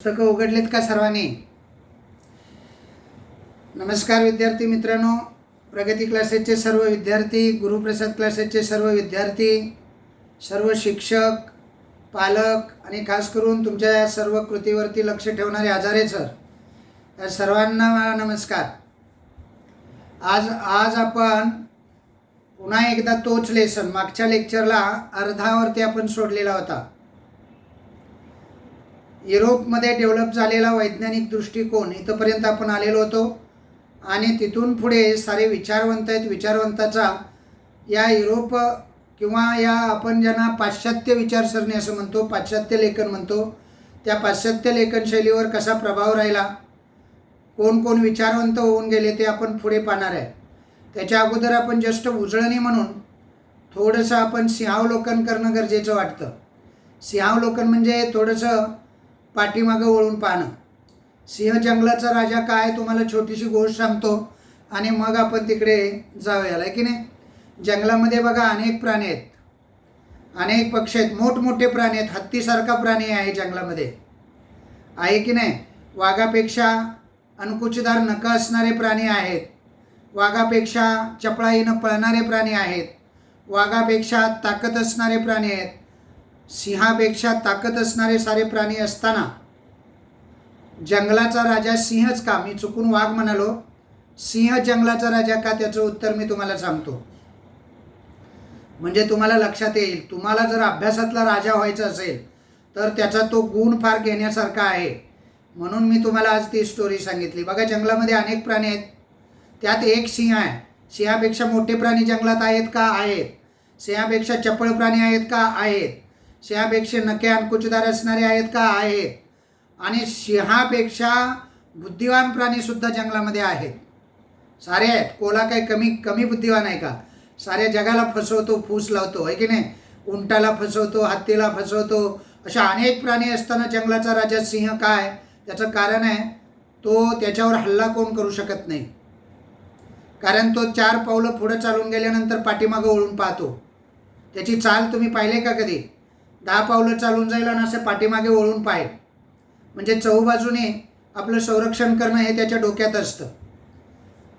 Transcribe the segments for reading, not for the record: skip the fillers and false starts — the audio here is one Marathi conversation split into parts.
पुस्तकं उघडलेत का सर्वांनी? नमस्कार विद्यार्थी मित्रांनो, प्रगती क्लासेसचे सर्व विद्यार्थी, गुरुप्रसाद क्लासेसचे सर्व विद्यार्थी, सर्व शिक्षक, पालक आणि खास करून तुमच्या या सर्व कृतीवरती लक्ष ठेवणारे आजारे सर, या सर्वांना मला नमस्कार. आज आपण पुन्हा एकदा तोच लेसन मागच्या लेक्चरला अर्धावरती आपण सोडलेला होता. युरोपमध्ये डेव्हलप झालेला वैज्ञानिक दृष्टिकोन इथंपर्यंत आपण आलेलो होतो आणि तिथून पुढे सारे विचारवंत आहेत. विचारवंताचा या युरोप किंवा या आपण ज्यांना पाश्चात्य विचारसरणी असं म्हणतो, पाश्चात्य लेखन म्हणतो, त्या पाश्चात्य लेखनशैलीवर कसा प्रभाव राहिला, कोण कोण विचारवंत होऊन गेले ते आपण पुढे पाहणार आहे. त्याच्या अगोदर आपण जस्ट उजळणी म्हणून थोडंसं आपण सिंहावलोकन करणं गरजेचं वाटतं. सिंहावलोकन म्हणजे थोडंसं पाठीमागं वळून पाहणं. सिंह जंगलाचा राजा काय, तुम्हाला छोटीशी गोष्ट सांगतो आणि मग आपण तिकडे जाऊया, की नाही. जंगलामध्ये बघा अनेक प्राणी आहेत, अनेक पक्षी आहेत, मोठमोठे प्राणी आहेत. हत्तीसारखा प्राणी आहे जंगलामध्ये, आहे की नाही. वाघापेक्षा अंकुचदार नखं असणारे प्राणी आहेत, वाघापेक्षा चपळाईनं पळणारे प्राणी आहेत, वाघापेक्षा ताकद असणारे प्राणी आहेत, सिंहापेक्षा ताकद असणारे सारे प्राणी असताना जंगलाचा राजा सिंहच का? मी चुकून वाघ म्हणालो, सिंह जंगलाचा राजा का? त्याचं उत्तर मी तुम्हाला सांगतो, म्हणजे तुम्हाला लक्षात येईल. तुम्हाला जर अभ्यासातला राजा व्हायचा असेल तर त्याचा तो गुण फार घेण्यासारखा आहे, म्हणून मी तुम्हाला आज ती स्टोरी सांगितली. बघा, जंगलामध्ये अनेक प्राणी आहेत, त्यात एक सिंह आहे. सिंहापेक्षा मोठे प्राणी जंगलात आहेत का? आहेत. सिंहापेक्षा चपळ प्राणी आहेत का? आहेत. सिंहापेक्षा नखे अंकुचदार असणारे आहेत का? आहेत. आणि सिंहापेक्षा बुद्धिवान प्राणीसुद्धा जंगलामध्ये आहेत, सारे आहेत. कोला काही कमी बुद्धिवान आहे का? साऱ्या जगाला फसवतो, फूस लावतो, आहे की नाही. उंटाला फसवतो, हत्तीला फसवतो, अशा अनेक प्राणी असताना जंगलाचा राजा सिंह काय? त्याचं कारण आहे, तो त्याच्यावर हल्ला कोण करू शकत नाही, कारण तो 4 पावलं पुढं चालून गेल्यानंतर पाठीमागं वळून पाहतो. त्याची चाल तुम्ही पाहिले का कधी? 10 पावलं चालून जाईल आणि असं पाठीमागे वळून पाहिल, म्हणजे चहूबाजूने आपलं संरक्षण करणं हे त्याच्या डोक्यात असतं.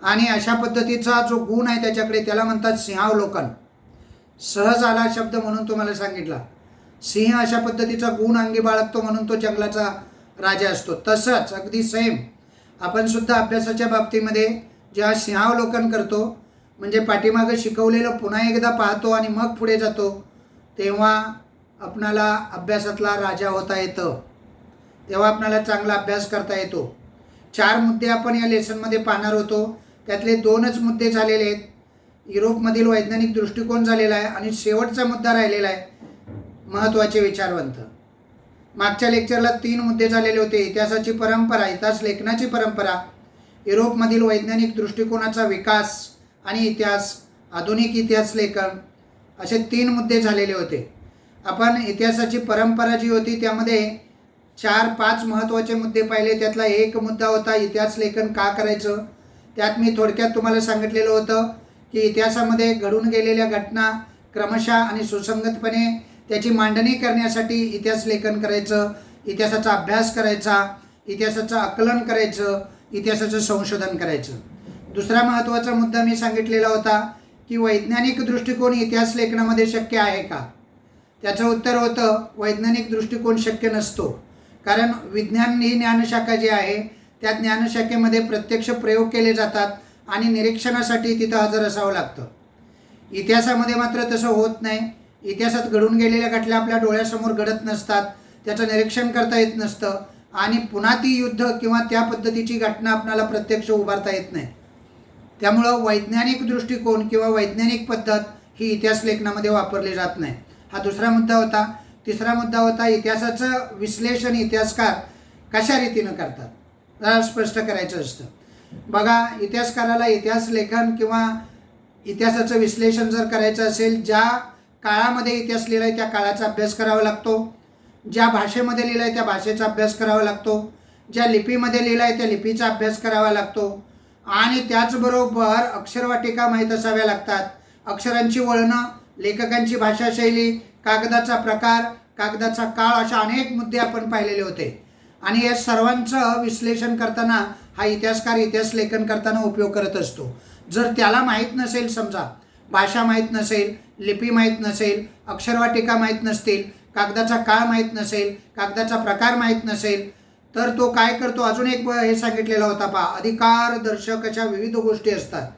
आणि अशा पद्धतीचा जो गुण आहे त्याच्याकडे, त्याला म्हणतात सिंहावलोकन. सहज आला शब्द म्हणून तुम्हाला सांगितला. सिंह अशा पद्धतीचा गुण अंगी बाळगतो म्हणून तो जंगलाचा राजा असतो. तसंच अगदी सेम आपण सुद्धा अभ्यासाच्या बाबतीमध्ये जेव्हा सिंहावलोकन करतो, म्हणजे पाठीमागं शिकवलेलं पुन्हा एकदा पाहतो आणि मग पुढे जातो, तेव्हा आपणाला अभ्यासातला राजा होता येतं, तेव्हा आपणाला चांगला अभ्यास करता येतो. 4 मुद्दे आपण या लेसनमध्ये पाहणार होतो, त्यातले 2च मुद्दे झालेले आहेत. युरोपमधील वैज्ञानिक दृष्टिकोन झालेला आहे आणि शेवटचा मुद्दा राहिलेला आहे, महत्त्वाचे विचारवंत. मागच्या लेक्चरला 3 मुद्दे झालेले होते. इतिहासाची परंपरा, इतिहास लेखनाची परंपरा, युरोपमधील वैज्ञानिक दृष्टिकोनाचा विकास आणि इतिहास, आधुनिक इतिहास लेखन, असे 3 मुद्दे झालेले होते. आपण इतिहासाची परंपरा जी होती त्यामध्ये 4-5 महत्त्वाचे मुद्दे पाहिले. त्यातला एक मुद्दा होता इतिहास लेखन का करायचं. त्यात मी थोडक्यात तुम्हाला सांगितलेलं होतं की इतिहासामध्ये घडून गेलेल्या घटना क्रमशः आणि सुसंगतपणे त्याची मांडणी करण्यासाठी इतिहास लेखन करायचं, इतिहासाचा अभ्यास करायचा, इतिहासाचं आकलन करायचं, इतिहासाचं संशोधन करायचं. दुसरा महत्त्वाचा मुद्दा मी सांगितलेला होता की वैज्ञानिक दृष्टिकोन इतिहास लेखनामध्ये शक्य आहे का? त्याचं उत्तर होतं वैज्ञानिक दृष्टिकोन शक्य नसतो, कारण विज्ञान ही ज्ञानशाखा जी आहे त्या ज्ञानशाखेमध्ये प्रत्यक्ष प्रयोग केले जातात आणि निरीक्षणासाठी तिथं हजर असावं लागतं. इतिहासामध्ये मात्र तसं होत नाही. इतिहासात घडून गेलेल्या घटना आपल्या डोळ्यासमोर घडत नसतात, त्याचं निरीक्षण करता येत नसतं आणि पुन्हा ती युद्ध किंवा त्या पद्धतीची घटना आपल्याला प्रत्यक्ष उभारता येत नाही. त्यामुळं वैज्ञानिक दृष्टिकोन किंवा वैज्ञानिक पद्धत ही इतिहास लेखनामध्ये वापरली जात नाही. हा दुसरा मुद्दा होता. तिसरा मुद्दा होता इतिहासाचं विश्लेषण इतिहासकार कशा रीतीनं करतात, जरा स्पष्ट करायचं असतं. बघा, इतिहासकाराला इतिहास लेखन किंवा इतिहासाचं विश्लेषण जर करायचं असेल, ज्या काळामध्ये इतिहास लिहिला आहे त्या काळाचा अभ्यास करावा लागतो, ज्या भाषेमध्ये लिहिलं आहे त्या भाषेचा अभ्यास करावा लागतो, ज्या लिपीमध्ये लिहिलं आहे त्या लिपीचा अभ्यास करावा लागतो आणि त्याचबरोबर अक्षरवाटिका माहीत असाव्या लागतात, अक्षरांची वळणं, लेखकांची भाषाशैली, कागदाचा प्रकार, कागदाचा काळ, अशा अनेक मुद्दे आपण पाहिलेले होते. आणि या सर्वांचं विश्लेषण करताना हा इतिहासकार इतिहास लेखन करताना उपयोग करत असतो. जर त्याला माहीत नसेल, समजा भाषा माहीत नसेल, लिपी माहीत नसेल, अक्षरवाटिका माहीत नसतील, कागदाचा काळ माहीत नसेल, कागदाचा प्रकार माहीत नसेल, तर तो काय करतो, अजून एक हे सांगितलेला होता पहा, अधिकार दर्शक अशा विविध गोष्टी असतात.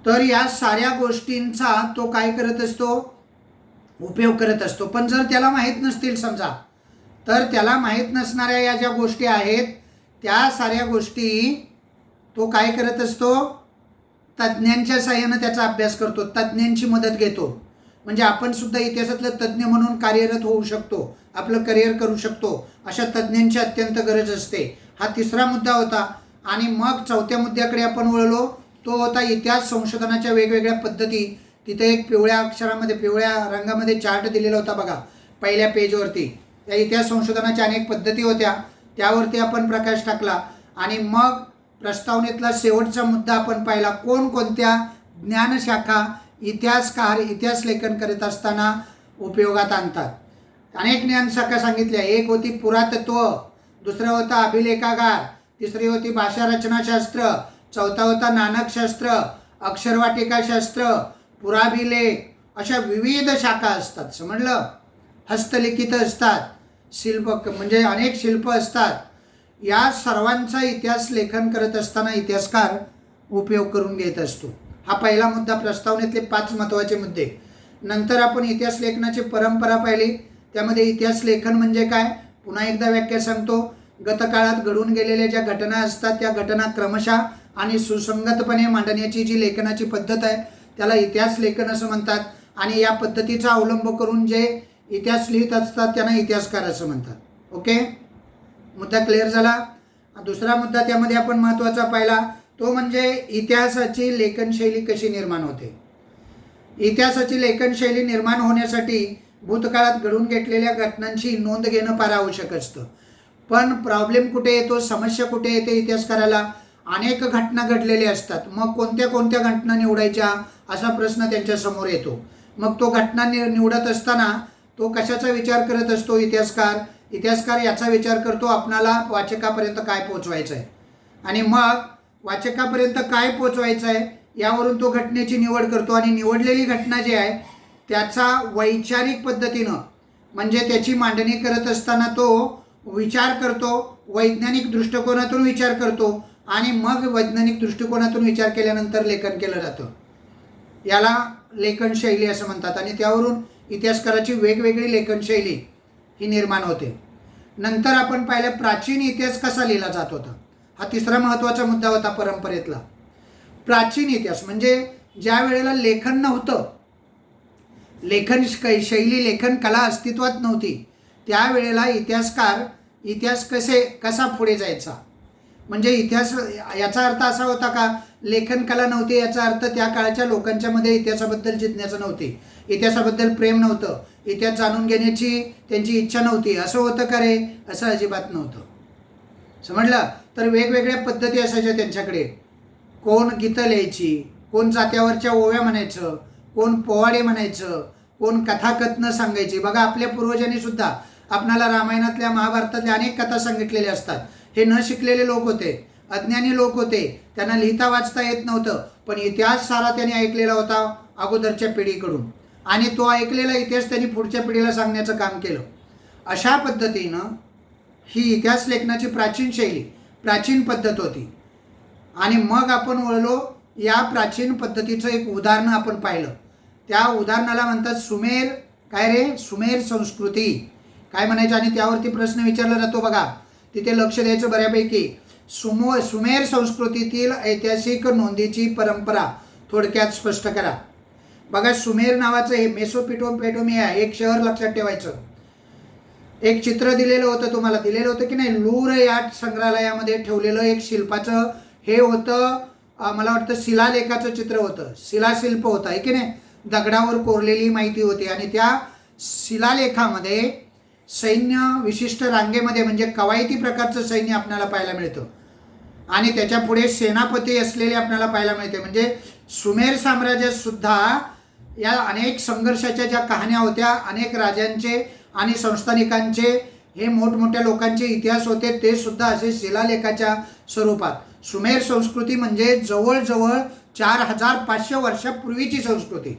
तर या साऱ्या गोष्टींचा तो काय करत असतो, उपयोग करत असतो. पण जर त्याला माहीत नसतील समजा, तर त्याला माहीत नसणाऱ्या या ज्या गोष्टी आहेत त्या साऱ्या गोष्टी तो काय करत असतो, तज्ज्ञांच्या साहाय्यानं त्याचा अभ्यास करतो, तज्ज्ञांची मदत घेतो. म्हणजे आपण सुद्धा इतिहासातलं तज्ज्ञ म्हणून कार्यरत होऊ शकतो, आपलं करिअर करू शकतो. अशा तज्ज्ञांची अत्यंत गरज असते. हा तिसरा मुद्दा होता. आणि मग चौथ्या मुद्द्याकडे आपण वळलो. तो होता इतिहास संशोधनाच्या वेगवेगळ्या पद्धती. तिथे एक पिवळ्या अक्षरामध्ये, पिवळ्या रंगामध्ये चार्ट दिलेला होता बघा पहिल्या पेजवरती. त्या इतिहास संशोधनाच्या अनेक पद्धती होत्या, त्यावरती आपण प्रकाश टाकला. आणि मग प्रस्तावनेतला शेवटचा मुद्दा आपण पाहिला, कोणकोणत्या ज्ञानशाखा इतिहासकार इतिहास लेखन करत असताना उपयोगात आणतात. अनेक ज्ञानशाखा सांगितल्या. एक होती पुरातत्व, दुसरं होता अभिलेखागार, तिसरी होती भाषा रचनाशास्त्र, चौथा होता नाणकशास्त्र, अक्षरवाटिकाशास्त्र, पुराभिलेख. अशा विविध शाखा असतात, समजलं. हस्तलिखित असतात, शिल्प म्हणजे अनेक शिल्प असतात. या सर्वांचा इतिहास लेखन करत असताना इतिहासकार उपयोग करून घेत असतो. हा पहिला मुद्दा, प्रस्तावनेतले 5 महत्त्वाचे मुद्दे. नंतर आपण इतिहास लेखनाची परंपरा पाहिली. त्यामध्ये इतिहास लेखन म्हणजे काय, पुन्हा एकदा व्याख्या सांगतो. गतकाळात घडून गेलेल्या ज्या घटना असतात त्या घटना क्रमशः आणि सुसंगतपणे मांडण्याची जी लेखनाची पद्धत आहे त्याला इतिहास लेखन असं म्हणतात. आणि या पद्धतीचा अवलंब करून जे इतिहास लिहित असतात त्यांना इतिहासकार असं म्हणतात. ओके, मुद्दा क्लिअर झाला. दुसरा मुद्दा त्यामध्ये आपण महत्त्वाचा पाहिला तो म्हणजे इतिहासाची लेखनशैली कशी निर्माण होते. इतिहासाची लेखनशैली निर्माण होण्यासाठी भूतकाळात घडून घेतलेल्या घटनांची नोंद घेणं फार आवश्यक असतं. पण प्रॉब्लेम कुठे येतो, समस्या कुठे येते इतिहासकाराला, अनेक घटना घडलेल्या असतात. मग कोणत्या कोणत्या घटना निवडायच्या असा प्रश्न त्यांच्यासमोर येतो. मग तो घटना निवडत असताना तो कशाचा विचार करत असतो इतिहासकार याचा विचार करतो आपणाला वाचकापर्यंत काय पोचवायचं आहे. आणि मग वाचकापर्यंत काय पोचवायचं आहे यावरून तो घटनेची निवड करतो. आणि निवडलेली घटना जी आहे त्याचा वैचारिक पद्धतीनं म्हणजे त्याची मांडणी करत असताना तो विचार करतो, वैज्ञानिक दृष्टिकोनातून विचार करतो. आणि मग वैज्ञानिक दृष्टिकोनातून विचार केल्यानंतर लेखन केलं जातं. याला लेखनशैली असं म्हणतात. आणि त्यावरून इतिहासकाराची वेगवेगळी लेखनशैली ही निर्माण होते. नंतर आपण पाहिलं प्राचीन इतिहास कसा लिहिला जात होता. हा तिसरा महत्त्वाचा मुद्दा होता परंपरेतला. प्राचीन इतिहास म्हणजे ज्या वेळेला लेखन नव्हतं, लेखन शैली लेखन कला अस्तित्वात नव्हती, त्यावेळेला इतिहास कसा पुढे जायचा. म्हणजे इतिहास याचा अर्थ असा होता का लेखन कला नव्हती, याचा अर्थ त्या काळच्या लोकांच्या मध्ये इतिहासाबद्दल जिज्ञासा नव्हती, इतिहासाबद्दल प्रेम नव्हतं, इतिहास जाणून घेण्याची त्यांची इच्छा नव्हती, असं होतं का रे, असं अजिबात नव्हतं. समजलं. तर वेगवेगळ्या पद्धती असायच्या त्यांच्याकडे. कोण गीतं लिहायची, कोण जात्यावरच्या ओव्या म्हणायचं, कोण पोवाडे म्हणायचं, कोण कथाकथनं सांगायची. बघा आपल्या पूर्वजांनी सुद्धा आपणाला रामायणातल्या महाभारतातल्या अनेक कथा सांगितलेल्या असतात. हे न शिकलेले लोक होते, अज्ञानी लोक होते, त्यांना लिहिता वाचता येत नव्हतं, पण इतिहास सारा त्यांनी ऐकलेला होता अगोदरच्या पिढीकडून. आणि तो ऐकलेला इतिहास त्यांनी पुढच्या पिढीला सांगण्याचं काम केलं. अशा पद्धतीनं ही इतिहास लेखनाची प्राचीन शैली, प्राचीन पद्धत होती. आणि मग आपण वळलो या प्राचीन पद्धतीचं एक उदाहरण आपण पाहिलं. त्या उदाहरणाला म्हणतात सुमेर संस्कृती काय म्हणायचं. आणि त्यावरती प्रश्न विचारला जातो बघा, तिथे लक्ष द्यायचं बऱ्यापैकी. सुमेर संस्कृतीतील ऐतिहासिक नोंदीची परंपरा थोडक्यात स्पष्ट करा. बघा सुमेर नावाचं हे मेसोपोटेमिया एक शहर लक्षात ठेवायचं. एक चित्र दिलेलं होतं, तुम्हाला दिलेलं होतं की नाही, लूर यार्ड संग्रहालयामध्ये ठेवलेलं एक शिल्पाचं हे होतं, मला वाटतं शिलालेखाचं चित्र होतं, शिलाशिल्प होतं आहे की नाही, दगडावर कोरलेली माहिती होती. आणि त्या शिलालेखामध्ये सैन्य विशिष्ट रांगेमध्ये म्हणजे कवायती प्रकारचं सैन्य आपल्याला पाहायला मिळतं. आणि त्याच्या पुढे सेनापती असलेले आपल्याला पाहायला मिळते. म्हणजे सुमेर साम्राज्यात सुद्धा या अनेक संघर्षाच्या ज्या कहाण्या होत्या, अनेक राजांचे आणि संस्थानिकांचे हे मोठमोठ्या लोकांचे इतिहास होते, ते सुद्धा असे शिलालेखाच्या स्वरूपात. सुमेर संस्कृती म्हणजे जवळजवळ 4500 वर्षापूर्वीची संस्कृती.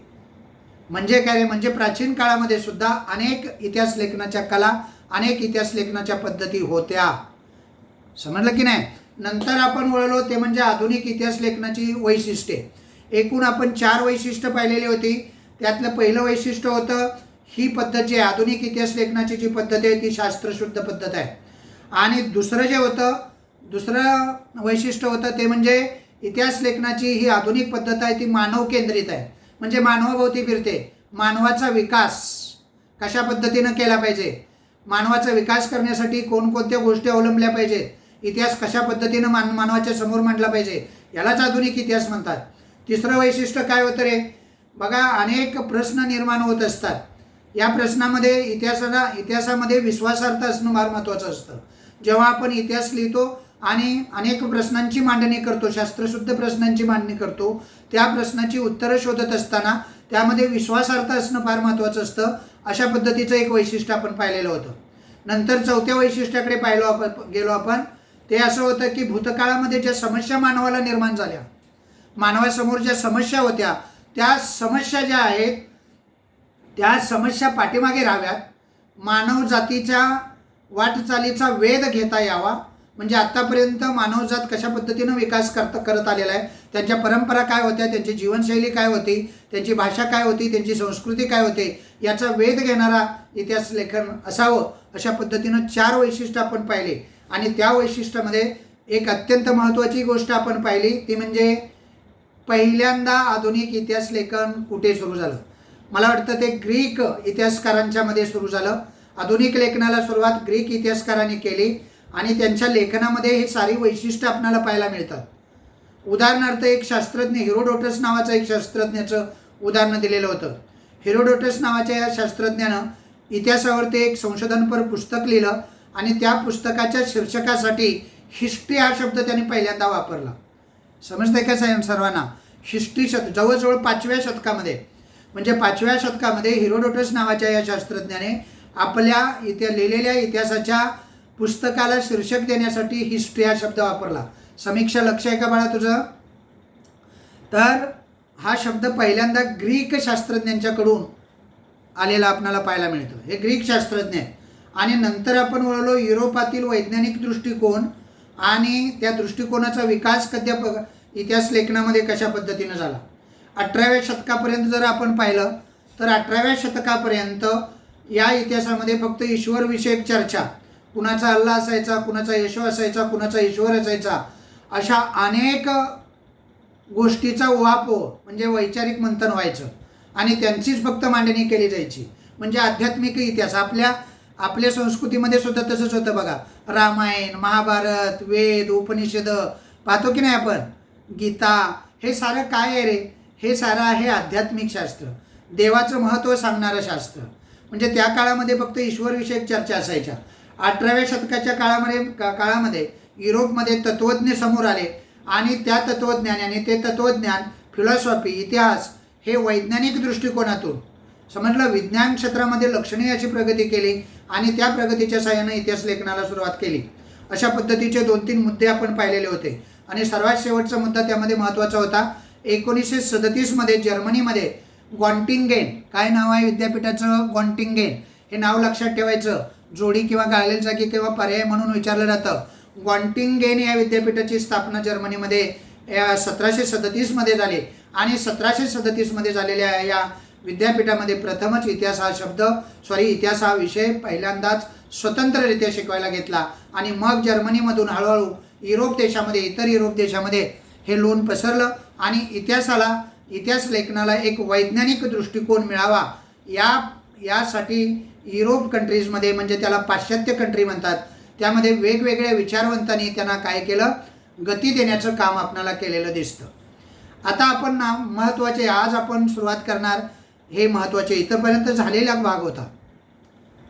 म्हणजे काय रे, म्हणजे प्राचीन काळामध्ये सुद्धा अनेक इतिहास लेखनाच्या कला, अनेक इतिहास लेखनाच्या पद्धती होत्या. समजलं की नाही. नंतर आपण वळलो ते म्हणजे आधुनिक इतिहास लेखनाची वैशिष्ट्ये. एकूण आपण 4 वैशिष्ट्य पाहिलेली होती. त्यातलं पहिलं वैशिष्ट्य होतं, ही पद्धत जी आहे आधुनिक इतिहास लेखनाची जी पद्धत आहे ती शास्त्रशुद्ध पद्धत आहे. आणि दुसरं जे होतं, दुसरं वैशिष्ट्य होतं ते म्हणजे इतिहास लेखनाची ही आधुनिक पद्धत आहे ती मानव केंद्रित आहे. म्हणजे मानवाभोवती फिरते. मानवाचा विकास कशा पद्धतीनं केला पाहिजे, मानवाचा विकास करण्यासाठी कोणकोणत्या गोष्टी अवलंबल्या पाहिजेत, इतिहास कशा पद्धतीनं मानवाच्या समोर मांडला पाहिजे, यालाच आधुनिक इतिहास म्हणतात. तिसरं वैशिष्ट्य काय होतं रे, बघा अनेक प्रश्न निर्माण होत असतात. या प्रश्नामध्ये इतिहासामध्ये विश्वासार्थ असणं फार महत्त्वाचं असतं. जेव्हा आपण इतिहास लिहितो आणि अनेक प्रश्नांची मांडणी करतो, शास्त्रशुद्ध प्रश्नांची मांडणी करतो, त्या प्रश्नाची उत्तरं शोधत असताना त्यामध्ये विश्वासार्थ असणं फार महत्त्वाचं असतं. अशा पद्धतीचं एक वैशिष्ट्य आपण पाहिलेलं होतं. नंतर चौथ्या वैशिष्ट्याकडे गेलो आपण. ते असं होतं की भूतकाळामध्ये ज्या समस्या मानवाला निर्माण झाल्या, मानवासमोर ज्या समस्या होत्या, त्या समस्या ज्या आहेत त्या समस्या पाठीमागे राहाव्यात, मानव जातीच्या वाटचालीचा वेध घेता यावा. म्हणजे आत्तापर्यंत मानवजात कशा पद्धतीनं विकास करत आलेला आहे, त्यांच्या परंपरा काय होत्या, त्यांची जीवनशैली काय होती, त्यांची भाषा काय होती, त्यांची संस्कृती काय होते, याचा वेध घेणारा इतिहास लेखन असावं. अशा पद्धतीनं 4 वैशिष्ट्य आपण पाहिले. आणि त्या वैशिष्ट्यामध्ये एक अत्यंत महत्त्वाची गोष्ट आपण पाहिली, ती म्हणजे पहिल्यांदा आधुनिक इतिहास लेखन कुठे सुरू झालं. मला वाटतं ते ग्रीक इतिहासकारांच्या मध्ये सुरू झालं. आधुनिक लेखनाला सुरुवात ग्रीक इतिहासकारांनी केली आणि त्यांच्या लेखनामध्ये हे सारी वैशिष्ट्य आपल्याला पाहायला मिळतात. उदाहरणार्थ एक शास्त्रज्ञ हेरोडोटस नावाचा एक शास्त्रज्ञाचं उदाहरण दिलेलं होतं. हेरोडोटस नावाच्या या शास्त्रज्ञानं इतिहासावरती एक संशोधनपर पुस्तक लिहिलं आणि त्या पुस्तकाच्या शीर्षकासाठी हिस्ट्री हा शब्द त्यांनी पहिल्यांदा वापरला. समजतंय का सर्वांना. हिस्ट्री जवळजवळ 5व्या शतकामध्ये, म्हणजे 5व्या शतकामध्ये हेरोडोटस नावाच्या या शास्त्रज्ञाने आपल्या लिहिलेल्या इतिहासाच्या पुस्तकाला शीर्षक देण्यासाठी हिस्ट्री हा शब्द वापरला. समीक्षा लक्ष आहे का बाळा तुझं. तर हा शब्द पहिल्यांदा ग्रीक शास्त्रज्ञांच्याकडून आलेला आपल्याला पाहायला मिळतो. हे ग्रीक शास्त्रज्ञ आहेत. आणि नंतर आपण वळलो युरोपातील वैज्ञानिक दृष्टिकोन आणि त्या दृष्टिकोनाचा विकास इतिहास लेखनामध्ये कशा पद्धतीनं झाला. 18व्या शतकापर्यंत जर आपण पाहिलं तर 18व्या शतकापर्यंत या इतिहासामध्ये फक्त ईश्वरविषयक चर्चा, कुणाचा अल्लाह असायचा, कुणाचा येशू असायचा, कुणाचा ईश्वर असायचा, अशा अनेक गोष्टीचा उहापोह म्हणजे वैचारिक मंथन व्हायचं आणि त्यांचीच फक्त मांडणी केली जायची. म्हणजे आध्यात्मिक इतिहास आपल्या संस्कृतीमध्ये सुद्धा तसंच होतं बघा. रामायण, महाभारत, वेद, उपनिषद पाहतो की नाही आपण, गीता, हे सारं काय आहे रे, हे सारं आहे आध्यात्मिक शास्त्र, देवाचं महत्त्व सांगणारं शास्त्र. म्हणजे त्या काळामध्ये फक्त ईश्वरविषयक चर्चा असायच्या. 18व्या शतकाच्या काळामध्ये युरोपमध्ये तत्त्वज्ञ समोर आले आणि त्या तत्त्वज्ञानाने ते तत्त्वज्ञान, फिलॉसॉफी, इतिहास हे वैज्ञानिक दृष्टिकोनातून समजलं, विज्ञान क्षेत्रामध्ये लक्षणीय अशी प्रगती केली आणि त्या प्रगतीच्या साहाय्याने इतिहास लेखनाला सुरुवात केली. अशा पद्धतीचे 2-3 मुद्दे आपण पाहिलेले होते. आणि सर्वात शेवटचा मुद्दा त्यामध्ये महत्त्वाचा होता. 1937मध्ये जर्मनीमध्ये गॉन्टिंगेन, काय नाव आहे विद्यापीठाचं, गॉन्टिंगेन, हे नाव लक्षात ठेवायचं. जोडी किंवा गाळलेली जागी किंवा पर्याय म्हणून विचारलं जातं. गॉन्टिंगेन या विद्यापीठाची स्थापना जर्मनीमध्ये 1737मध्ये झाली आणि 1737मध्ये झालेल्या या विद्यापीठामध्ये प्रथमच इतिहास हा विषय पहिल्यांदाच स्वतंत्ररित्या शिकवायला घेतला आणि मग जर्मनीमधून हळूहळू इतर युरोप देशामध्ये हे लोण पसरलं आणि इतिहास लेखनाला एक वैज्ञानिक दृष्टिकोन मिळावा यासाठी युरोप कंट्रीजमध्ये, म्हणजे त्याला पाश्चात्य कंट्री म्हणतात, त्यामध्ये वेगवेगळ्या विचारवंतांनी त्यांना काय केलं, गती देण्याचं काम आपल्याला केलेलं दिसतं. आता आपण महत्त्वाचे आज आपण सुरुवात करणार हे महत्त्वाचे इथंपर्यंत झालेला भाग होता.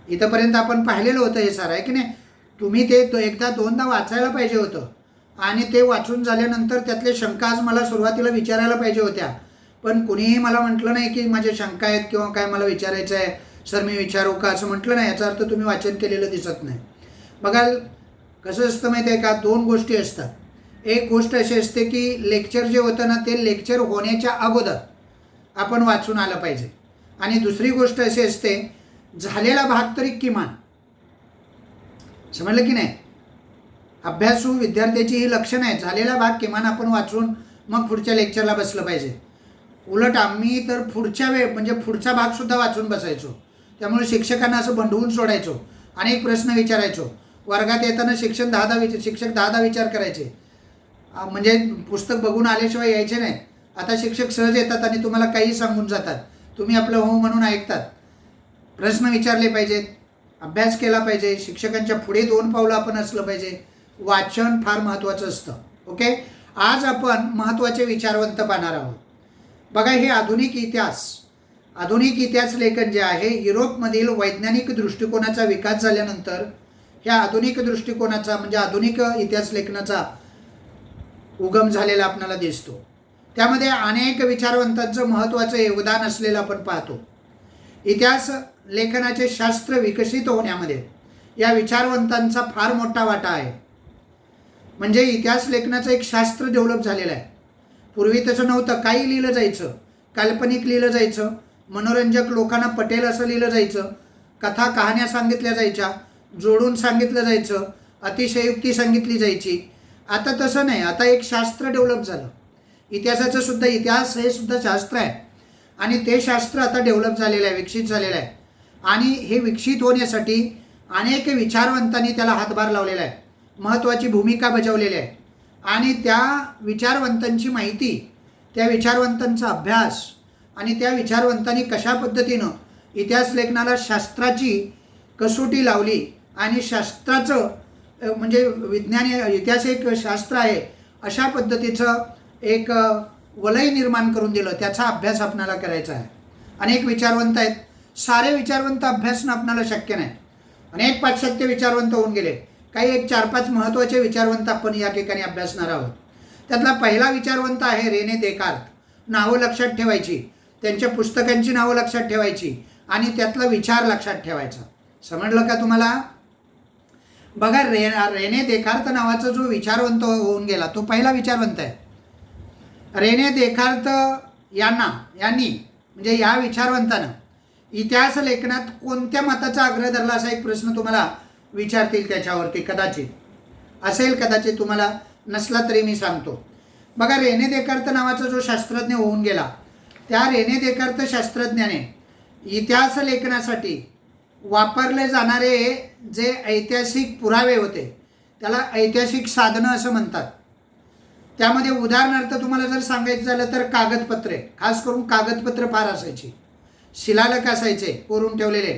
इथंपर्यंत आपण पाहिलेलं होतं हे सारं आहे की नाही. तुम्ही ते एकदा दोनदा वाचायला पाहिजे होतं आणि ते वाचून झाल्यानंतर त्यातले शंका आज मला सुरुवातीला विचारायला पाहिजे होत्या, पण कुणीही मला म्हटलं नाही की माझ्या शंका आहेत किंवा काय मला विचारायचं आहे. सर मी विचारू का असं म्हटलं नाही, याचा अर्थ तुम्ही वाचन केलेलं दिसत नाही. बघा कसं असतं माहिती आहे का, दोन गोष्टी असतात. एक गोष्ट अशी असते की लेक्चर जे होतं ना ते लेक्चर होण्याच्या अगोदर आपण वाचून आलं पाहिजे, आणि दुसरी गोष्ट अशी असते झालेला भाग तरी किमान, समजलं की नाही. अभ्यासू विद्यार्थ्याची ही लक्षणं आहे, झालेला भाग किमान आपण वाचून मग पुढच्या लेक्चरला बसलं पाहिजे. उलट आम्ही तर म्हणजे पुढचा भागसुद्धा वाचून बसायचो. त्यामुळे शिक्षकांना असं बंडवून सोडायचो, अनेक प्रश्न विचारायचो. वर्गात येताना शिक्षक दहा दहा विचार करायचे, म्हणजे पुस्तक बघून आल्याशिवाय यायचे नाही. आता शिक्षक सहज येतात आणि तुम्हाला काही सांगून जातात, तुम्ही आपलं हो म्हणून ऐकतात. प्रश्न विचारले पाहिजेत, अभ्यास केला पाहिजे, शिक्षकांच्या पुढे 2 पावलं आपण असलं पाहिजे. वाचन फार महत्त्वाचं असतं. ओके, आज आपण महत्त्वाचे विचारवंत पाहणार आहोत. बघा, हे आधुनिक इतिहास लेखन जे आहे, युरोपमधील वैज्ञानिक दृष्टिकोनाचा विकास झाल्यानंतर ह्या आधुनिक दृष्टिकोनाचा म्हणजे आधुनिक इतिहास लेखनाचा उगम झालेला आपल्याला दिसतो. त्यामध्ये अनेक विचारवंतांचं महत्त्वाचं योगदान असलेलं आपण पाहतो. इतिहास लेखनाचे शास्त्र विकसित होण्यामध्ये या विचारवंतांचा फार मोठा वाटा आहे. म्हणजे इतिहास लेखनाचं एक शास्त्र डेव्हलप झालेलं आहे. पूर्वी तसं नव्हतं, काही लिहिलं जायचं, काल्पनिक लिहिलं जायचं, मनोरंजक लोकांना पटेल असं लिहिलं जायचं, कथा कहाण्या सांगितल्या जायच्या, जोडून सांगितलं जायचं, अतिशयोक्ती सांगितली जायची. आता तसं नाही, आता एक शास्त्र डेव्हलप झालं. इतिहासाचं सुद्धा, इतिहास हे सुद्धा शास्त्र आहे, आणि ते शास्त्र आता डेव्हलप झालेलं आहे, विकसित झालेलं आहे. आणि हे विकसित होण्यासाठी अनेक विचारवंतांनी त्याला हातभार लावलेला आहे, महत्त्वाची भूमिका बजावलेली आहे. आणि त्या विचारवंतांची माहिती, त्या विचारवंतांचा अभ्यास, आणि त्या विचारवंतांनी कशा पद्धतीनं इतिहास लेखनाला शास्त्राची कसोटी लावली, आणि शास्त्राचं म्हणजे विज्ञान, इतिहास एक शास्त्र आहे अशा पद्धतीचं एक वलय निर्माण करून दिलं, त्याचा अभ्यास आपणाला करायचा आहे. अनेक विचारवंत आहेत, सारे विचारवंत अभ्यासणं आपणाला शक्य नाही. अनेक पाश्चात्य विचारवंत होऊन गेले, काही एक 4-5 महत्त्वाचे विचारवंत आपण या ठिकाणी अभ्यासणार आहोत. त्यातला पहिला विचारवंत आहे रेने देकार्त. नावं लक्षात ठेवायची, त्यांच्या पुस्तकांची नावं लक्षात ठेवायची, आणि त्यातला विचार लक्षात ठेवायचा. समजलं का तुम्हाला? बघा, रेने देकार्त नावाचा जो विचारवंत होऊन गेला तो पहिला विचारवंत आहे. रेने देकार्त यांनी म्हणजे या विचारवंतानं इतिहास लेखनात कोणत्या मताचा आग्रह धरला, असा एक प्रश्न तुम्हाला विचारतील त्याच्यावरती. कदाचित असेल, कदाचित तुम्हाला नसला तरी मी सांगतो. बघा, रेने देकार्त नावाचा जो शास्त्रज्ञ होऊन गेला, त्या रेने देकार्त शास्त्रज्ञाने इतिहास लेखनासाठी वापरले जाणारे जे ऐतिहासिक पुरावे होते त्याला ऐतिहासिक साधनं असं म्हणतात. त्यामध्ये उदाहरणार्थ तुम्हाला जर सांगायचं झालं तर कागदपत्रे, खास करून कागदपत्र फार असायची, शिलालेख असायचे कोरून ठेवलेले,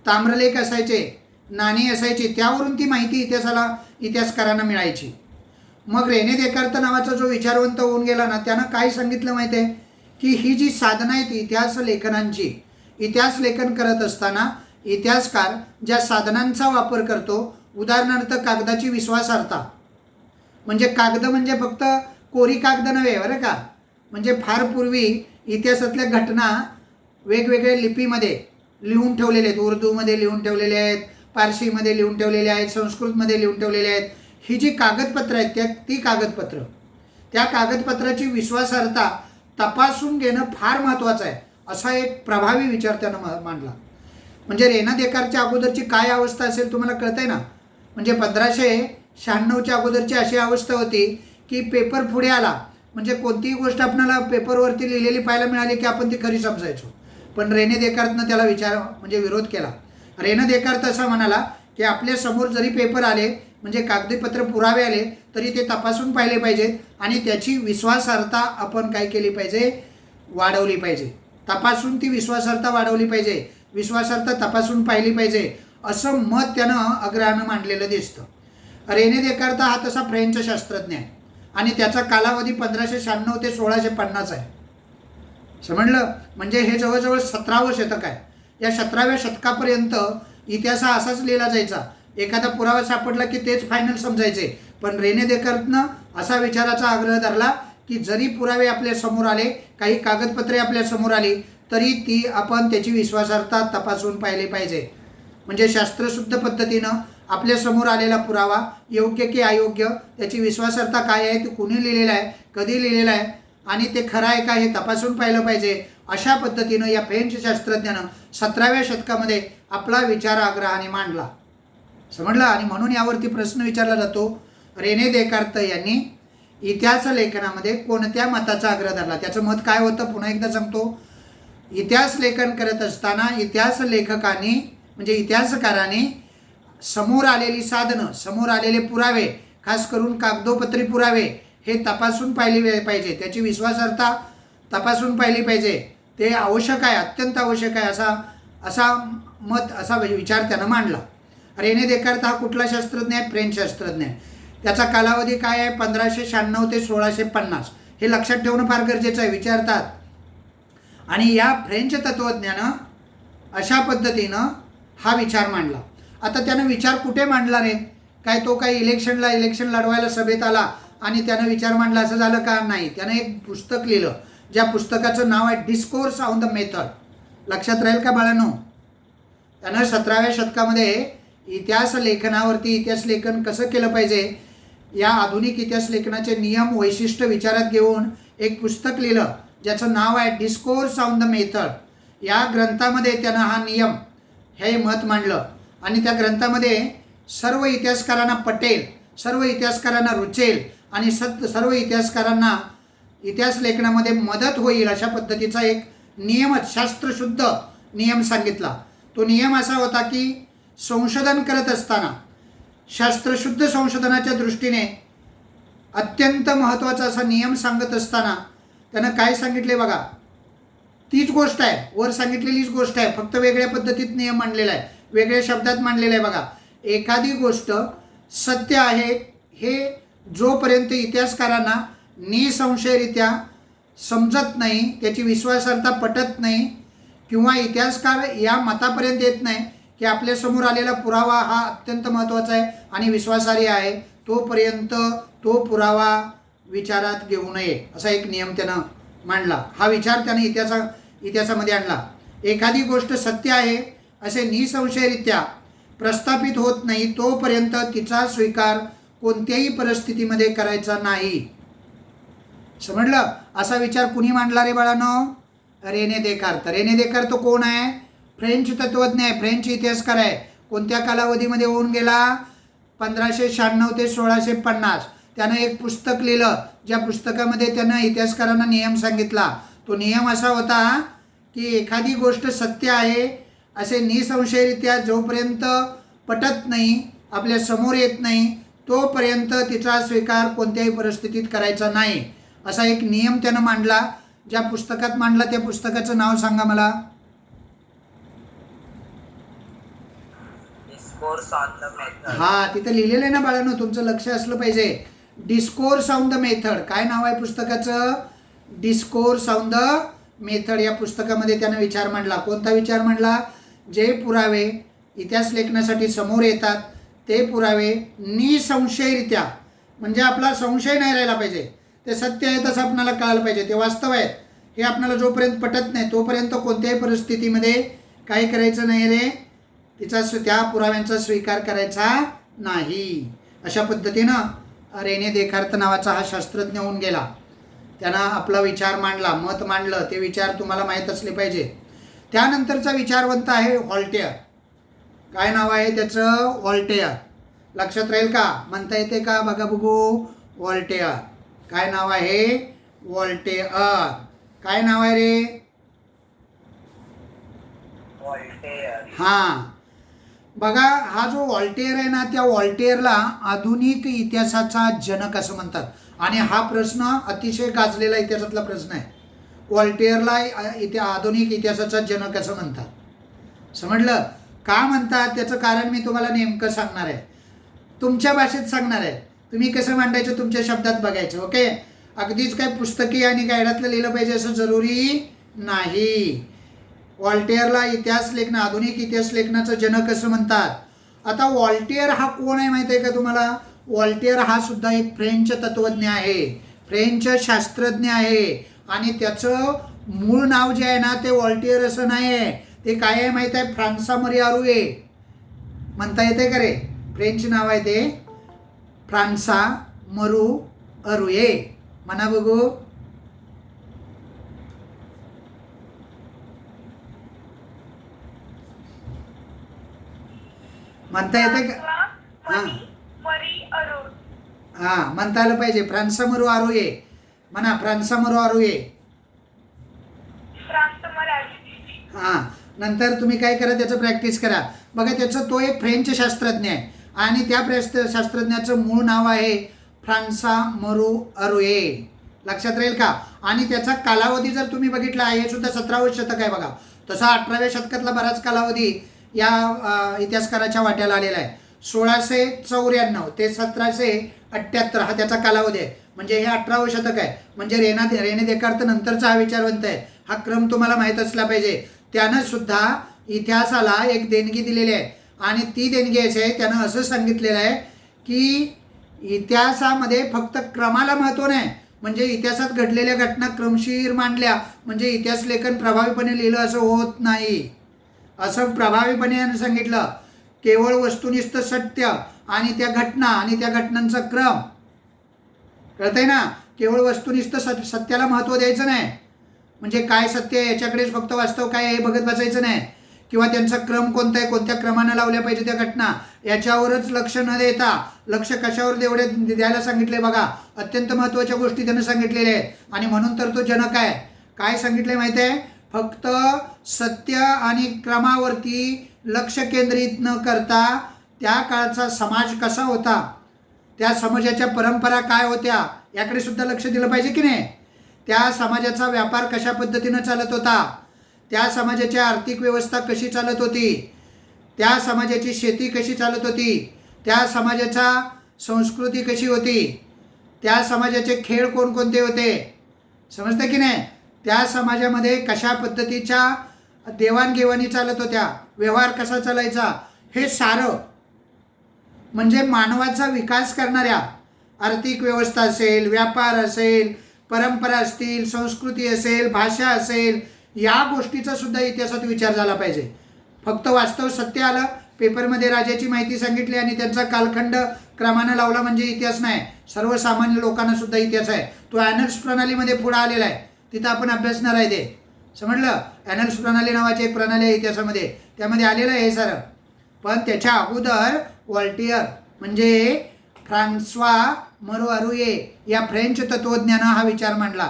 ताम्रलेख असायचे, नाणी असायची, त्यावरून ती माहिती इतिहासकारांना मिळायची. मग रेने देकार्त नावाचा जो विचारवंत होऊन गेला ना, त्यानं काय सांगितलं माहिती आहे की ही जी साधनं आहेत इतिहास लेखनांची, इतिहास लेखन करत असताना इतिहासकार ज्या साधनांचा वापर करतो, उदाहरणार्थ कागदाची विश्वासार्हता, म्हणजे कागद म्हणजे फक्त कोरी कागद नव्हे बरं का, म्हणजे फार पूर्वी इतिहासातल्या घटना वेगवेगळ्या लिपीमध्ये लिहून ठेवलेले आहेत, उर्दूमध्ये लिहून ठेवलेले आहेत, पारशीमध्ये लिहून ठेवलेले आहेत, संस्कृतमध्ये लिहून ठेवलेले आहेत. ही जी कागदपत्रं आहेत ती कागदपत्रं, त्या कागदपत्राची विश्वासार्हता तपासून घेणं फार महत्त्वाचं आहे, असा एक प्रभावी विचार त्यानं मांडला. म्हणजे रेने देकार्तच्या अगोदरची काय अवस्था असेल तुम्हाला कळतं आहे ना. म्हणजे 1596च्या अगोदरची अशी अवस्था होती की पेपर पुढे आला म्हणजे कोणतीही गोष्ट आपल्याला पेपरवरती लिहिलेली पाहायला मिळाली की आपण ती खरी समजायचो. पण रेने देकार्तनं त्याला विरोध केला. रेने देकार्त असा म्हणाला की आपल्या समोर जरी पेपर आले म्हणजे कागदपत्र पुरावे आले तरी ते तपासून पाहिले पाहिजेत आणि त्याची विश्वासार्हता आपण काय केली पाहिजे, वाढवली पाहिजे. तपासून ती विश्वासार्हता वाढवली पाहिजे, विश्वासार्हता तपासून पाहिली पाहिजे, असं मत त्यानं आग्रहानं मांडलेलं दिसतं. रेने देकार्त हा तसा फ्रेंच शास्त्रज्ञ आहे आणि त्याचा कालावधी 1596 ते 1650 आहे. समजलं? म्हणजे हे जवळजवळ 17वं शतक आहे. या 17व्या शतकापर्यंत इतिहास हा असाच लिहिला जायचा. एखादा पुरावा सापडला की तेच फायनल समजायचे. पण रेने देकार्तनं असा विचाराचा आग्रह धरला की जरी पुरावे आपल्या समोर आले, काही कागदपत्रे आपल्या समोर आली तरी ती आपण त्याची विश्वासार्हता तपासून पाहिली पाहिजे. म्हणजे शास्त्रशुद्ध पद्धतीनं आपल्या समोर आलेला पुरावा योग्य की अयोग्य, त्याची विश्वासार्हता काय आहे, ते कुणी लिहिलेलं आहे, कधी लिहिलेलं आहे आणि ते खरं आहे का हे तपासून पाहिलं पाहिजे. अशा पद्धतीनं या फ्रेंच शास्त्रज्ञानं 17व्या शतकामध्ये आपला विचार आग्रहाने मांडला. समजलं. आणि म्हणून यावरती प्रश्न विचारला जातो, रेने देकार्त यांनी इतिहास लेखनामध्ये कोणत्या मताचा आग्रह धरला. त्याचं मत काय होतं पुन्हा एकदा सांगतो. इतिहास लेखन करत असताना इतिहास लेखकांनी म्हणजे इतिहासकारांनी समोर आलेली साधनं, समोर आलेले पुरावे, खास करून कागदोपत्री पुरावे हे तपासून पाहिली पाहिजे, त्याची विश्वासार्हता तपासून पाहिली पाहिजे. ते आवश्यक आहे, अत्यंत आवश्यक आहे असा विचार त्यानं मांडला. रेने देकार्त हा कुठला शास्त्रज्ञ आहे? फ्रेंच शास्त्रज्ञ आहे. त्याचा कालावधी काय आहे? 1596 ते 1650. हे लक्षात ठेवणं फार गरजेचं आहे, विचारतात. आणि या फ्रेंच तत्त्वज्ञानं अशा पद्धतीनं हा विचार मांडला. आता त्यानं विचार कुठे मांडला रे? काय तो काही इलेक्शन लढवायला सभेत आला आणि त्यानं विचार मांडला असं झालं का? नाही. त्यानं एक पुस्तक लिहिलं, ज्या पुस्तकाचं नाव आहे डिस्कोर्स ऑन द मेथड. लक्षात राहील का बाळांनो? त्यानं 17व्या शतकामध्ये इतिहास लेखनावरती, इतिहास लेखन कसं केलं पाहिजे या आधुनिक इतिहास लेखनाचे नियम वैशिष्ट्य विचारात घेऊन एक पुस्तक लिहिलं ज्याचं नाव आहे डिस्कोर्स ऑन द मेथड. या ग्रंथामध्ये त्यानं हा नियम हे मत मांडलं आणि त्या ग्रंथामध्ये सर्व इतिहासकारांना पटेल, सर्व इतिहासकारांना रुचेल आणि सर्व इतिहासकारांना इतिहास लेखनामध्ये मदत होईल अशा पद्धतीचा एक नियमच, शास्त्रशुद्ध नियम सांगितला. तो नियम असा होता की संशोधन करत असताना, शास्त्रशुद्ध संशोधनाच्या दृष्टीने अत्यंत महत्त्वाचा असा नियम सांगत असताना त्यानं काय सांगितले बघा. तीच गोष्ट आहे, वर सांगितलेलीच गोष्ट आहे, फक्त वेगळ्या पद्धतीत नियम मांडलेला आहे, वेगळ्या शब्दात मांडलेला आहे बघा. एखादी गोष्ट सत्य आहे हे जोपर्यंत इतिहासकारांना निसंशयरित्या समजत नाही, त्याची विश्वासार्हता पटत नाही किंवा इतिहासकार या मतापर्यंत येत नाही की आपल्यासमोर आलेला पुरावा हा अत्यंत महत्त्वाचा आहे आणि विश्वासार्ह आहे, तोपर्यंत तो पुरावा विचारात घेऊ नये असा एक नियम त्यानं मांडला. हा विचार त्यानं इतिहासामध्ये आणला. एखादी गोष्ट सत्य आहे असे निसंशयरित्या प्रस्थापित होत नाही तोपर्यंत तिचा स्वीकार कोणत्याही परिस्थितीमध्ये करायचा नाही. समजलं. असा विचार कुणी मांडला रे बाळांनो? Renee Descartes. रेने देकार्त कोण आहे? फ्रेंच तत्त्वज्ञ आहे, फ्रेंच इतिहासकार आहे. कोणत्या कालावधीमध्ये होऊन गेला? 1596 ते 1650. त्यानं एक पुस्तक लिहिलं, ज्या पुस्तकामध्ये त्यानं इतिहासकारांना नियम सांगितला. तो नियम असा होता की एखादी गोष्ट सत्य आहे असे निसंशयरित्या जोपर्यंत पटत नाही, आपल्या समोर येत नाही, तोपर्यंत तिचा स्वीकार कोणत्याही परिस्थितीत करायचा नाही असा एक नियम त्यानं मांडला. ज्या पुस्तकात मांडला त्या पुस्तकाचं नाव सांगा मला. Discourse on the method. हा, तिथं लिहिलेलं आहे ना बाळांनो, तुमचं लक्ष असलं पाहिजे. Discourse on the method. काय नाव आहे पुस्तकाचं? Discourse on the method. या पुस्तकामध्ये त्यानं विचार मांडला. कोणता विचार मांडला? जे पुरावे इतिहास लेखनासाठी समोर येतात ते पुरावे निसंशयरित्या, म्हणजे आपला संशय नाही राहिला पाहिजे, ते सत्य आहे तसं आपल्याला कळायला पाहिजे, ते वास्तव आहेत हे आपल्याला जोपर्यंत पटत नाही तोपर्यंत कोणत्याही परिस्थितीमध्ये काय करायचं नाही रे, त्या पुराव्यांचा स्वीकार करायचा नाही. अशा पद्धतीनं रेने देकार्त नावाचा हा शास्त्रज्ञ होऊन गेला. त्यानं आपला विचार मांडला, मत मांडलं. ते विचार तुम्हाला माहीत असले पाहिजे. त्यानंतरचा विचारवंत आहे व्हॉल्टेअर. काय नाव आहे त्याचं? व्हॉल्टेअर. लक्षात राहील का? म्हणता येते का? बघा बघू. व्हॉल्टेअर. काय नाव आहे? व्हॉल्टेअर. काय नाव आहे रे? व्हॉल्टेअर. हां, बघा हा जो व्हॉल्टेअर आहे ना, त्या व्हॉल्टेअरला आधुनिक इतिहासाचा जनक असं म्हणतात. आणि हा प्रश्न अतिशय गाजलेला इतिहासातला प्रश्न आहे. व्हॉल्टेअरला आधुनिक इतिहासाचा जनक असं म्हणतात. समजलं का म्हणतात? त्याचं कारण मी तुम्हाला नेमकं सांगणार आहे, तुमच्या भाषेत सांगणार आहे. तुम्ही कसं मांडायचं तुमच्या शब्दात बघायचं. ओके. अगदीच काय पुस्तकी आणि गायडातलं लिहिलं पाहिजे असं जरुरी नाही. व्हॉल्टेअरला इतिहास लेखन, आधुनिक इतिहास लेखनाचं जनक असं म्हणतात. आता व्हॉल्टेअर हा कोण आहे माहिती आहे का तुम्हाला? व्हॉल्टेअर हा सुद्धा एक फ्रेंच तत्त्वज्ञ आहे, फ्रेंच शास्त्रज्ञ आहे आणि त्याचं मूळ नाव जे आहे ना ते वॉल्टियर असं नाही आहे, ते काय आहे माहीत आहे, फ्रान्सा मरी अरुये म्हणता येते का रे? फ्रेंच नाव आहे ते फ्रान्सा मरू अरुये. म्हणा बघू. म्हणता येते का? हां हां म्हणता आलं पाहिजे. फ्रान्सा मरू अरुये म्हणा. फ्रान्सा मरू अरुये. हां नंतर तुम्ही काय करा, त्याचं प्रॅक्टिस करा. बघा त्याचं तो एक फ्रेंच शास्त्रज्ञ आहे आणि त्या शास्त्रज्ञाचं मूळ नाव आहे फ्रान्सा मरू अरुये. लक्षात राहील का? आणि त्याचा कालावधी जर तुम्ही बघितला, हे सुद्धा 17वे शतक आहे बघा. तसा 18व्या शतकातला बराच कालावधी या इतिहासकाराच्या वाट्याला आलेला आहे. 1694 ते 1778 हा त्याचा कालावधी आहे. म्हणजे हे 18वं शतक आहे. म्हणजे रेने देकार्त नंतरचा हा विचारवंत आहे. हा क्रम तुम्हाला माहीत असला पाहिजे. त्यानं सुद्धा इतिहासाला एक देणगी दिलेली आहे आणि ती देणगी अशी आहे, त्यानं असं सांगितलेलं आहे की इतिहासामध्ये फक्त क्रमाला महत्त्व नाही, म्हणजे इतिहासात घडलेल्या घटना क्रमशीर मांडल्या म्हणजे इतिहास लेखन प्रभावीपणे लिहिलं असं होत नाही. असं प्रभावीपणे यानं सांगितलं. केवळ वस्तुनिष्ठ सत्य आणि त्या घटना आणि त्या घटनांचा क्रम, कळतंय ना? केवळ वस्तुनिष्ठ सत्याला महत्त्व द्यायचं नाही, म्हणजे काय सत्य आहे याच्याकडेच फक्त वास्तव काय आहे हे बघत बसायचं नाही, किंवा त्यांचा क्रम कोणता आहे, कोणत्या क्रमाने लावल्या पाहिजे त्या घटना, याच्यावरच लक्ष न देता लक्ष कशावर तेवढे द्यायला सांगितले बघा. अत्यंत महत्त्वाच्या गोष्टी त्यानं सांगितलेल्या आहेत. आणि म्हणून तर तो जनक आहे. काय सांगितले माहिती आहे? फक्त सत्य आणि क्रमावरती लक्ष केंद्रित न करता त्या काळचा समाज कसा होता, त्या समाजाच्या परंपरा काय होत्या याकडे सुद्धा लक्ष दिलं पाहिजे की नाही? त्या समाजाचा व्यापार कशा पद्धतीनं चालत होता, त्या समाजाची आर्थिक व्यवस्था कशी चालत होती, त्या समाजाची शेती कशी चालत होती, त्या समाजाचा संस्कृती कशी होती, त्या समाजाचे खेळ कोणकोणते होते, समजतं की नाही? त्या समाजामध्ये कशा पद्धतीच्या देवाणघेवाणी चालत होत्या, व्यवहार कसा चालायचा, हे सारं म्हणजे मानवाचा विकास करणाऱ्या आर्थिक व्यवस्था असेल, व्यापार असेल, परंपरा असतील, संस्कृती असेल, भाषा असेल, या गोष्टीचा सुद्धा इतिहासात विचार झाला पाहिजे. फक्त वास्तव सत्य आलं, पेपरमध्ये राजाची माहिती सांगितली आणि त्यांचा कालखंड क्रमानं लावला म्हणजे इतिहास नाही. सर्वसामान्य लोकांना सुद्धा इतिहास आहे. तो ॲनल्स प्रणालीमध्ये पुढे आलेला आहे. तिथं आपण अभ्यासणार आहे ते, समजलं? ॲनल्स प्रणाली नावाची एक प्रणाली आहे इतिहासामध्ये, त्यामध्ये आलेलं आहे हे सारं. पण त्याच्या अगोदर वॉल्टियर म्हणजे फ्रान्स्वा मरू अरुये या फ्रेंच तत्त्वज्ञानं हा विचार मांडला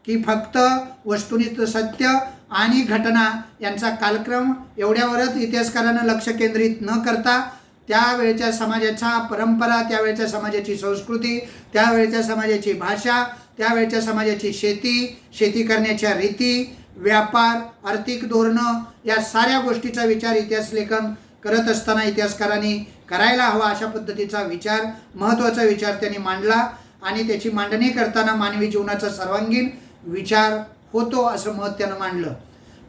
की फक्त वस्तुनिष्ठ सत्य आणि घटना यांचा कालक्रम एवढ्यावरच इतिहासकारांना लक्ष केंद्रित न करता त्यावेळच्या समाजाचा परंपरा, त्यावेळच्या समाजाची संस्कृती, त्यावेळच्या समाजाची भाषा, त्यावेळच्या समाजाची शेती करण्याच्या रीती, व्यापार, आर्थिक धोरणं, या साऱ्या गोष्टीचा विचार इतिहास लेखन करत असताना इतिहासकारांनी करायला हवा अशा पद्धतीचा विचार, महत्त्वाचा विचार त्यांनी मांडला. आणि त्याची मांडणी करताना मानवी जीवनाचा सर्वांगीण विचार होतो असं मत त्यानं मांडलं.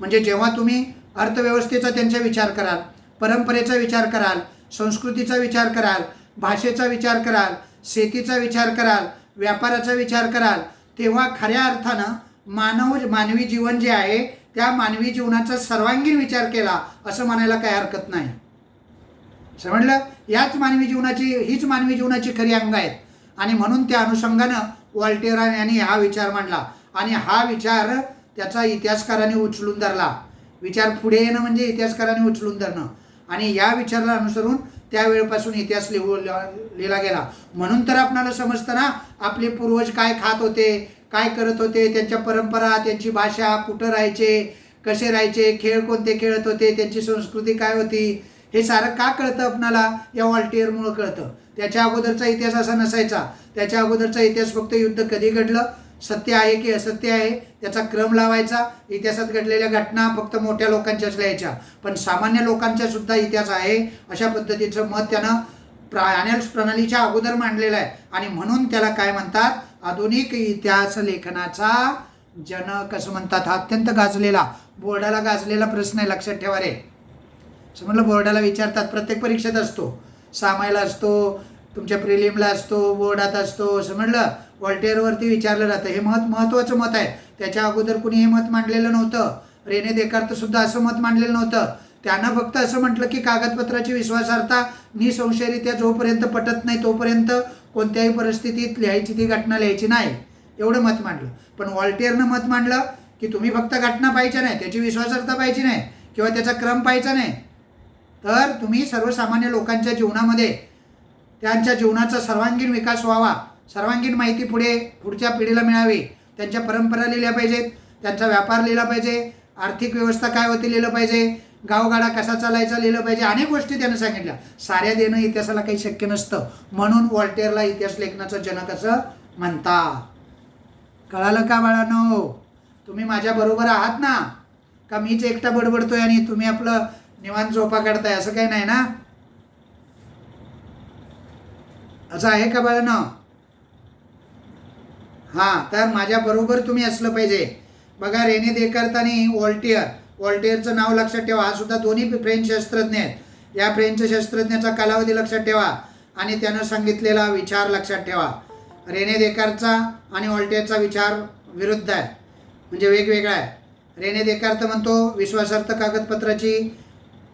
म्हणजे जेव्हा तुम्ही अर्थव्यवस्थेचा त्यांचा विचार कराल, परंपरेचा विचार कराल, संस्कृतीचा विचार कराल, भाषेचा विचार कराल, शेतीचा विचार कराल, व्यापाराचा विचार कराल, तेव्हा खऱ्या अर्थानं मानवी जीवन जे आहे त्या मानवी जीवनाचा सर्वांगीण विचार केला असं म्हणायला काही हरकत नाही. समजलं? हीच मानवी जीवनाची खरी अंग आहेत. आणि म्हणून त्या अनुषंगानं वॉल्टेरा यांनी हा विचार मांडला आणि हा विचार त्याचा इतिहासकारांनी उचलून धरला. विचार पुढे येणं म्हणजे इतिहासकारांनी उचलून धरणं आणि या विचाराला अनुसरून त्यावेळेपासून इतिहास लिहिला गेला. म्हणून तर आपणाला समजतं ना आपले पूर्वज काय खात होते, काय करत होते, त्यांच्या परंपरा, त्यांची भाषा, कुठं राहायचे, कसे राहायचे, खेळ कोणते खेळत होते, त्यांची संस्कृती काय होती, हे सारं का कळतं आपणाला? या वॉल्टियरमुळं कळतं. त्याच्या अगोदरचा इतिहास असा नसायचा. त्याच्या अगोदरचा इतिहास फक्त युद्ध कधी घडलं, सत्य आहे की असत्य आहे त्याचा क्रम लावायचा. इतिहासात घडलेल्या घटना फक्त मोठ्या लोकांच्याच लिहायच्या, पण सामान्य लोकांचा सुद्धा इतिहास आहे अशा पद्धतीचं मत त्यानं ॲनल्स प्रणालीच्या अगोदर मांडलेलं आहे. आणि म्हणून त्याला काय म्हणतात? आधुनिक इतिहास लेखनाचा जनक असं म्हणतात. हा अत्यंत गाजलेला, बोर्डाला गाजलेला प्रश्न आहे, लक्षात ठेवा रे. समजलं? बोर्डाला विचारतात, प्रत्येक परीक्षेत असतो, सामायला असतो, तुमच्या प्रिलिमला असतो, बोर्डात असतो, समजलं? वॉल्टेअरवरती विचारलं जातं. हे महत्त्वाचं मत आहे. त्याच्या अगोदर कुणी हे मत मांडलेलं नव्हतं. रेने देकार्त सुद्धा असं मत मांडलेलं नव्हतं. त्यांना फक्त असं म्हटलं की कागदपत्राची विश्वासार्हता निसंशयरित्या जोपर्यंत पटत नाही तोपर्यंत कोणत्याही परिस्थितीत लिहायची ती घटना लिहायची नाही, एवढं मत मांडलं. पण व्हॉल्टेअरनं मत मांडलं की तुम्ही फक्त घटना पाहिजे नाही, त्याची विश्वासार्हता पाहिजे नाही किंवा त्याचा क्रम पाहायचा नाही, तर तुम्ही सर्वसामान्य लोकांच्या जीवनामध्ये त्यांच्या जीवनाचा सर्वांगीण विकास व्हावा, सर्वांगीण माहिती पुढच्या पिढीला मिळावी, त्यांच्या परंपरा लिहिल्या पाहिजेत, त्यांचा व्यापार लिहिला पाहिजे, आर्थिक व्यवस्था काय होती लिहिलं पाहिजे, गावगाडा कसा चालायचा लिहिलं पाहिजे, अनेक गोष्टी त्यानं सांगितल्या. साऱ्या देणं इतिहासाला काही शक्य नसतं, म्हणून व्हॉल्टेअरला इतिहास लेखनाचं जनक असं म्हणतात. कळालं का बाळांनो? तुम्ही माझ्या बरोबर आहात ना? का मीच एकटा बडबडतोय आणि तुम्ही आपलं निवांत झोपा काढताय, असं काही नाही ना? असं आहे का बाळांनो? हां, तर माझ्या बरोबर तुम्ही असलं पाहिजे. बघा, रेने देकार्त आणि व्हॉल्टेअरचं नाव लक्षात ठेवा. हा सुद्धा दोन्ही फ्रेंच शास्त्रज्ञ आहेत. या फ्रेंच शास्त्रज्ञाचा कालावधी लक्षात ठेवा आणि त्यानं सांगितलेला विचार लक्षात ठेवा. रेने देकार्तचा आणि व्हॉल्टेअरचा विचार विरुद्ध आहे, म्हणजे वेगवेगळा आहे. रेने देकार्त म्हणतो विश्वासार्थ कागदपत्राची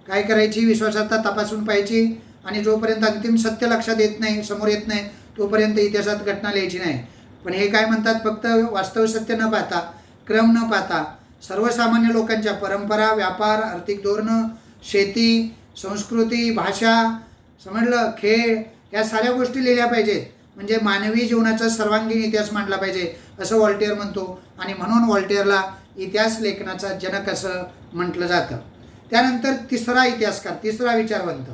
काय करायची, विश्वासार्हता तपासून पाहायची आणि जोपर्यंत अंतिम सत्य लक्षात येत नाही, समोर येत नाही, तोपर्यंत इतिहासात घटना लिहायची नाही. पण हे काय म्हणतात, फक्त वास्तव सत्य न पाहता, क्रम न पाहता, सर्वसामान्य लोकांच्या परंपरा, व्यापार, आर्थिक धोरणं, शेती, संस्कृती, भाषा, समजलं, खेळ, या साऱ्या गोष्टी लिहिल्या पाहिजेत. म्हणजे मानवी जीवनाचा सर्वांगीण इतिहास मांडला पाहिजे असं व्हॉल्टेअर म्हणतो. आणि म्हणून व्हॉल्टेअरला इतिहास लेखनाचा जनक असं म्हटलं जातं. त्यानंतर तिसरा इतिहासकार, तिसरा विचारवंत,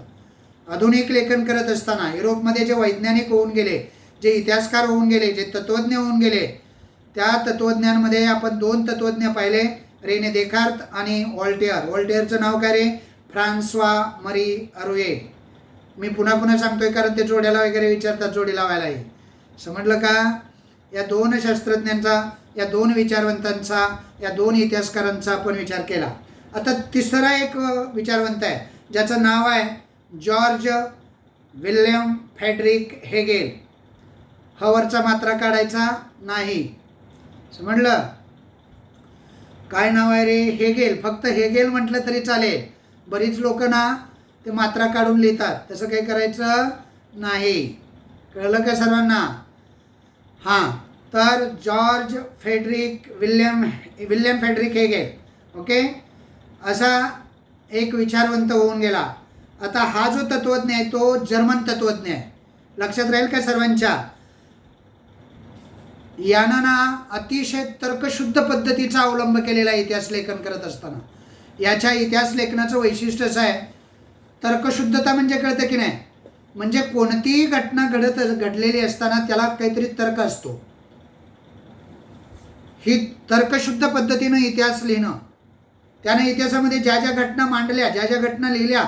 आधुनिक लेखन करत असताना युरोपमध्ये जे वैज्ञानिक होऊन गेले, जे इतिहासकार होऊन गेले, जे तत्त्वज्ञ होऊन गेले, त्या तत्त्वज्ञांमध्ये आपण दोन तत्त्वज्ञ पाहिले, रेने देकार्त आणि व्हॉल्टेअर. व्हॉल्टेअरचं नाव काय रे? फ्रान्सवा मरी अरुये. मी पुन्हा सांगतोय कारण ते जोड्याला वगैरे विचारतात, जोडी लावायलाही. समजलं का? या दोन शास्त्रज्ञांचा, या दोन विचारवंतांचा, या दोन इतिहासकारांचा आपण विचार केला. आता तिसरा एक विचारवंत आहे ज्याचं नाव आहे जॉर्ज विल्यम फ्रेडरिक हेगेल. हवरचा मात्रा काढायचा नाही, समजलं? काय नाव आहे रे? हेगेल. फक्त हेगेल म्हटलं तरी चालेल. बरीच लोक ना ते मात्रा काढून लिहितात, तसं काही करायचं नाही. कळलं का सर्वांना? हां, तर George William Friedrich Hegel, okay, असा एक विचारवंत होऊन गेला. आता हा जो तत्त्वज्ञ आहे तो जर्मन तत्त्वज्ञ आहे, लक्षात राहील का सर्वांच्या? यानं ना अतिशय तर्कशुद्ध पद्धतीचा अवलंब केलेला इतिहास लेखन करत असताना. याच्या इतिहास लेखनाचं वैशिष्ट्य असं आहे, तर्कशुद्धता म्हणजे कळतं की नाही, म्हणजे कोणतीही घटना घडलेली असताना त्याला काहीतरी तर्क असतो. ही तर्कशुद्ध पद्धतीनं इतिहास लिहिणं, त्याने इतिहासामध्ये ज्या ज्या घटना मांडल्या, ज्या ज्या घटना लिहिल्या,